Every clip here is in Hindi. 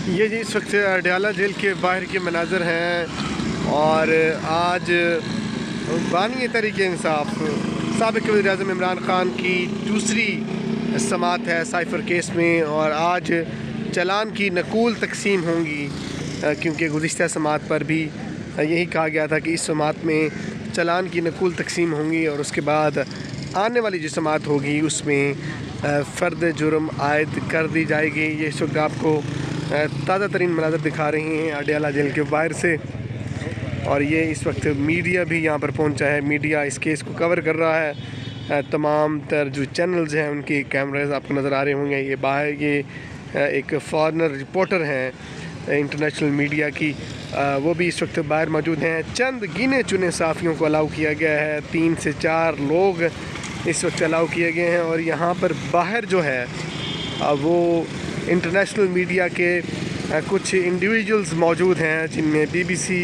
ये जी इस वक्त अडयाला जेल के बाहर के मनाज़र हैं और आज बानी तहरीक इंसाफ साबिक़ वज़ीर-ए-आज़म इमरान ख़ान की दूसरी समाअत है साइफ़र केस में और आज चालान की नकूल तकसीम होंगी, क्योंकि गुज़िश्ता समाअत पर भी यही कहा गया था कि इस समाअत में चालान की नकूल तकसीम होंगी और उसके बाद आने वाली जो समाअत होगी उसमें फ़र्द जुर्म आयद कर दी जाएगी। ये इस वक्त आपको ताज़ा तरीन मनाज़र दिखा रही हैं अडयाला जेल के बाहर से। और ये इस वक्त मीडिया भी यहाँ पर पहुँचा है, मीडिया इस केस को कवर कर रहा है। तमाम तर जो चैनल्स हैं उनके कैमराज आपको नज़र आ रहे होंगे। ये बाहर ये एक फॉरेनर रिपोर्टर हैं इंटरनेशनल मीडिया की, वो भी इस वक्त बाहर मौजूद हैं। चंद गिने चुने सहाफ़ियों को अलाउ किया गया है, 3 से 4 लोग इस वक्त अलाउ किए गए हैं। और यहाँ पर बाहर जो है वो इंटरनेशनल मीडिया के कुछ इंडिविजुअल्स मौजूद हैं, जिनमें BBC,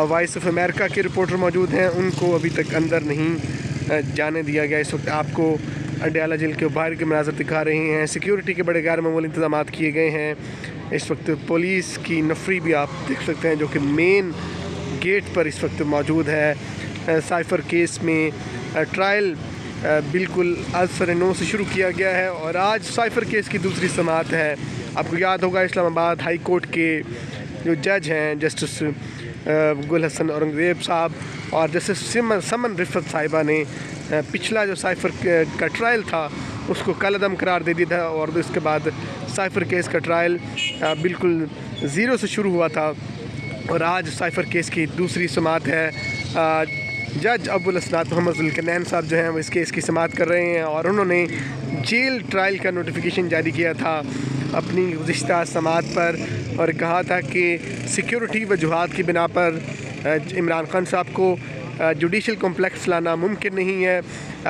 वॉइस ऑफ अमेरिका के रिपोर्टर मौजूद हैं। उनको अभी तक अंदर नहीं जाने दिया गया। इस वक्त आपको अडयाला जेल के बाहर के मनाज़र दिखा रहे हैं। सिक्योरिटी के बड़े गैर मामूली इंतजाम किए गए हैं। इस वक्त पुलिस की नफरी भी आप देख सकते हैं जो कि मेन गेट पर इस वक्त मौजूद है। साइफ़र केस में ट्रायल बिल्कुल असर 9 से शुरू किया गया है और आज साइफ़र केस की दूसरी समाअत है। आपको याद होगा इस्लामाबाद हाई कोर्ट के जो जज हैं जस्टिस गुल हसन औरंगज़ेब साहब और जस्टिस समन रिफ़त साहिबा ने पिछला जो साइफ़र का ट्रायल था उसको कलअदम करार दे दिया था और उसके बाद साइफ़र केस का ट्रायल बिल्कुल ज़ीरो से शुरू हुआ था। और आज साइफ़र केस की दूसरी समाअत है। जज अबुल असनाद मोहम्मद ज़ुल्करनैन साहब जो हैं वो इस केस की समाअत कर रहे हैं और उन्होंने जेल ट्रायल का नोटिफिकेशन जारी किया था अपनी गुज़िश्ता समाअत पर और कहा था कि सिक्योरिटी वजूहात की बिना पर इमरान ख़ान साहब को जुडिशल कॉम्प्लेक्स लाना मुमकिन नहीं है।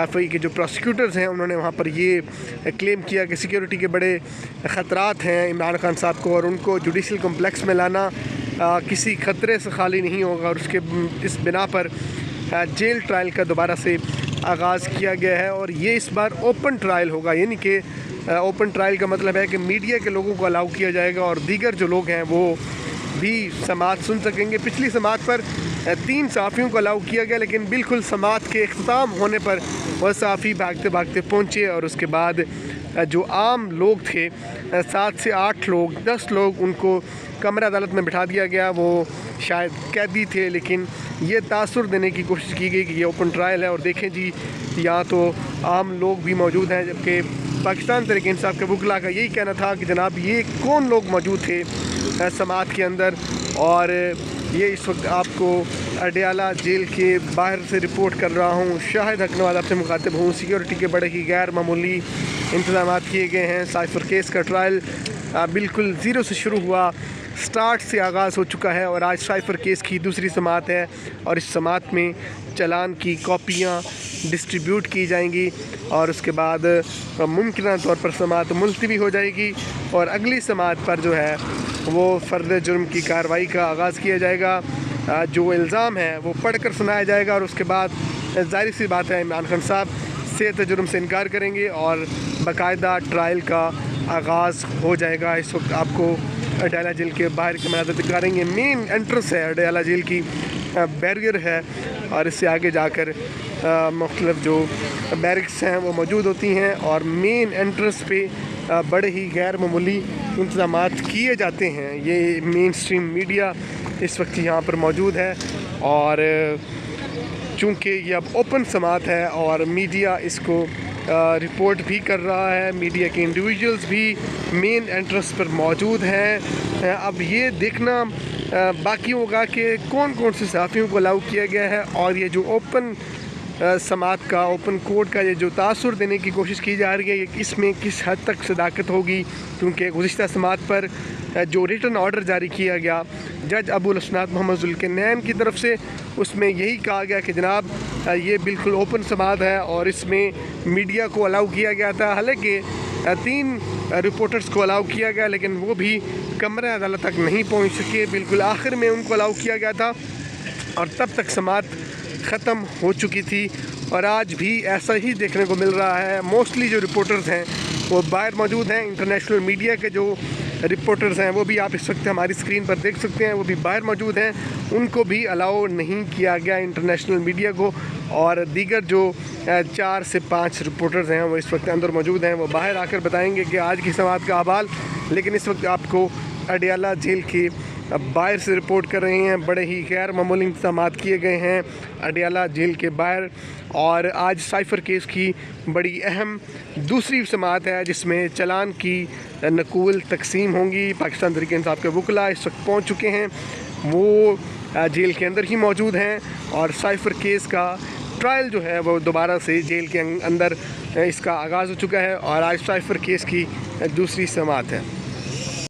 FI के जो प्रोसिक्यूटर्स हैं उन्होंने वहाँ पर ये क्लेम किया कि सिक्योरिटी के बड़े ख़तरात हैं इमरान ख़ान साहब को और उनको जुडिशल कॉम्प्लेक्स में लाना किसी ख़तरे से खाली नहीं होगा और उसके इस बिना पर जेल ट्रायल का दोबारा से आगाज़ किया गया है। और ये इस बार ओपन ट्रायल होगा, यानी कि ओपन ट्रायल का मतलब है कि मीडिया के लोगों को अलाउ किया जाएगा और दीगर जो लोग हैं वो भी समाअत सुन सकेंगे। पिछली समाअत पर 3 सहाफ़ियों को अलाउ किया गया, लेकिन बिल्कुल समाअत के इख्तिताम होने पर वह सहाफ़ी भागते भागते पहुँचे और उसके बाद जो आम लोग थे 7 से 8 लोग 10 लोग उनको कमरा अदालत में बिठा दिया गया। वो शायद कैदी थे, लेकिन ये तासुर देने की कोशिश की गई कि ये ओपन ट्रायल है। और देखें जी यहाँ तो आम लोग भी मौजूद हैं, जबकि पाकिस्तान तहरीक इंसाफ के वकला का यही कहना था कि जनाब ये कौन लोग मौजूद थे समाअत के अंदर। और ये इस वक्त आपको अडयाला जेल के बाहर से रिपोर्ट कर रहा हूँ। शाहिद हक नवाज़ आपसे मुखातिब हूँ। सिक्योरिटी के बड़े ही गैर मामूली इंतजाम किए गए हैं। साइफ़र केस का ट्रायल बिल्कुल ज़ीरो से शुरू हुआ, स्टार्ट से आगाज़ हो चुका है और आज साइफ़र केस की दूसरी समाअत है और इस समाअत में चालान की कॉपियाँ डिस्ट्रीब्यूट की जाएंगी और उसके बाद मुमकिन तौर पर समाअत मुलतवी हो जाएगी और अगली समाअत पर जो है वो फ़र्द जुर्म की कार्रवाई का आगाज़ किया जाएगा। जो इल्ज़ाम है वो पढ़ कर सुनाया जाएगा और उसके बाद ज़ाहिर सी बात है इमरान खान साहब सेहत जुर्म से इनकार करेंगे और बाकायदा ट्रायल का आगाज़ हो जाएगा। इस वक्त आपको अडयाला जेल के बाहर के मनाज़र दिखा रहे हैं। मेन एंट्रेंस है अडयाला जेल की, बैरियर है और इससे आगे जाकर मुख्तलिफ जो बैरिक्स हैं वो मौजूद होती हैं और मेन एंट्रेंस पे बड़े ही गैर मामूली इंतजाम किए जाते हैं। ये मेन स्ट्रीम मीडिया इस वक्त यहाँ पर मौजूद है और चूँकि ये अब ओपन समाअत है और मीडिया इसको रिपोर्ट भी कर रहा है, मीडिया के इंडिविजुअल्स भी मेन एंट्रेंस पर मौजूद हैं। अब ये देखना बाकी होगा कि कौन कौन से सहाफ़ियों को अलाउ किया गया है और ये जो ओपन समाअत का ओपन कोर्ट का ये जो तासुर देने की कोशिश की जा रही है इसमें किस हद तक सदाकत होगी, क्योंकि गुज़िश्ता समाअत पर जो रिटन ऑर्डर जारी किया गया जज अबुल असनाद मोहम्मद ज़ुल्करनैन की तरफ से उसमें यही कहा गया कि जनाब ये बिल्कुल ओपन समाअत है और इसमें मीडिया को अलाउ किया गया था। हालांकि 3 रिपोर्टर्स को अलाउ किया गया लेकिन वो भी कमरा अदालत तक नहीं पहुंच सके, बिल्कुल आखिर में उनको अलाउ किया गया था और तब तक समाअत ख़त्म हो चुकी थी। और आज भी ऐसा ही देखने को मिल रहा है। मोस्टली जो रिपोर्टर्स हैं वो बाहर मौजूद हैं। इंटरनेशनल मीडिया के जो रिपोर्टर्स हैं वो भी आप इस वक्त हमारी स्क्रीन पर देख सकते हैं, वो भी बाहर मौजूद हैं। उनको भी अलाउ नहीं किया गया इंटरनेशनल मीडिया को, और दीगर जो 4 से 5 रिपोर्टर्स हैं वो इस वक्त अंदर मौजूद हैं। वो बाहर आकर बताएंगे कि आज की समाअत का अहवाल। लेकिन इस वक्त आपको अडयाला जेल के बाहर से रिपोर्ट कर रहे हैं। बड़े ही गैर मामूली इंतजाम किए गए हैं अडयाला जेल के बाहर। और आज साइफ़र केस की बड़ी अहम दूसरी समाअत है जिसमें चलान की नकूल तकसीम होंगी। पाकिस्तान तहरीक इंसाफ के वकला इस वक्त पहुँच चुके हैं, वो जेल के अंदर ही मौजूद हैं। और साइफ़र केस का ट्रायल जो है वो दोबारा से जेल के अंदर इसका आगाज़ हो चुका है और आज साइफ़र केस की दूसरी समाअत है।